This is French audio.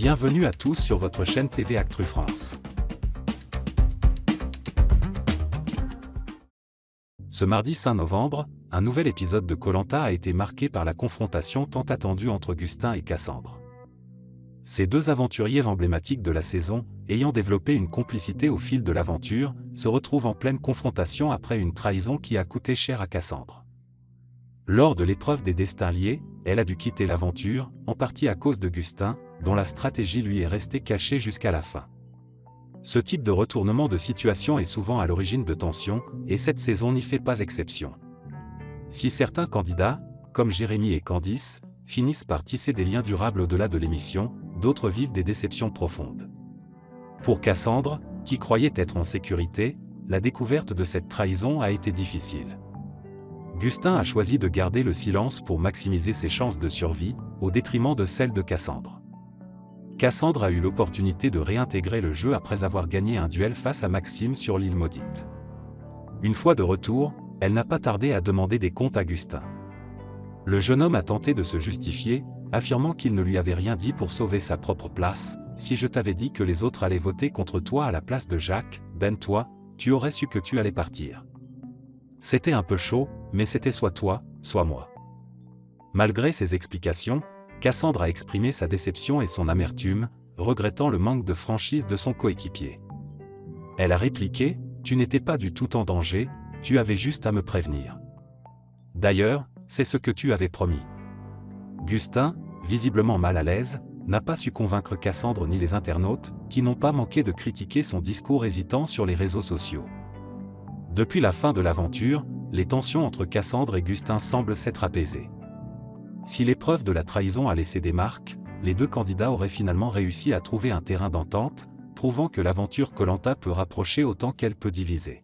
Bienvenue à tous sur votre chaîne TV Actu France. Ce mardi 5 novembre, un nouvel épisode de Koh Lanta a été marqué par la confrontation tant attendue entre Augustin et Cassandre. Ces deux aventuriers emblématiques de la saison, ayant développé une complicité au fil de l'aventure, se retrouvent en pleine confrontation après une trahison qui a coûté cher à Cassandre. Lors de l'épreuve des destins liés, elle a dû quitter l'aventure, en partie à cause d'Augustin, dont la stratégie lui est restée cachée jusqu'à la fin. Ce type de retournement de situation est souvent à l'origine de tensions, et cette saison n'y fait pas exception. Si certains candidats, comme Jérémy et Candice, finissent par tisser des liens durables au-delà de l'émission, d'autres vivent des déceptions profondes. Pour Cassandre, qui croyait être en sécurité, la découverte de cette trahison a été difficile. Augustin a choisi de garder le silence pour maximiser ses chances de survie, au détriment de celles de Cassandre. Cassandre a eu l'opportunité de réintégrer le jeu après avoir gagné un duel face à Maxime sur l'île maudite. Une fois de retour, elle n'a pas tardé à demander des comptes à Augustin. Le jeune homme a tenté de se justifier, affirmant qu'il ne lui avait rien dit pour sauver sa propre place. « Si je t'avais dit que les autres allaient voter contre toi à la place de Jacques, ben toi, tu aurais su que tu allais partir. C'était un peu chaud, mais c'était soit toi, soit moi. » Malgré ces explications, Cassandre a exprimé sa déception et son amertume, regrettant le manque de franchise de son coéquipier. Elle a répliqué : « Tu n'étais pas du tout en danger, tu avais juste à me prévenir. D'ailleurs, c'est ce que tu avais promis. » Augustin, visiblement mal à l'aise, n'a pas su convaincre Cassandre ni les internautes, qui n'ont pas manqué de critiquer son discours hésitant sur les réseaux sociaux. Depuis la fin de l'aventure, les tensions entre Cassandre et Augustin semblent s'être apaisées. Si l'épreuve de la trahison a laissé des marques, les deux candidats auraient finalement réussi à trouver un terrain d'entente, prouvant que l'aventure Koh Lanta peut rapprocher autant qu'elle peut diviser.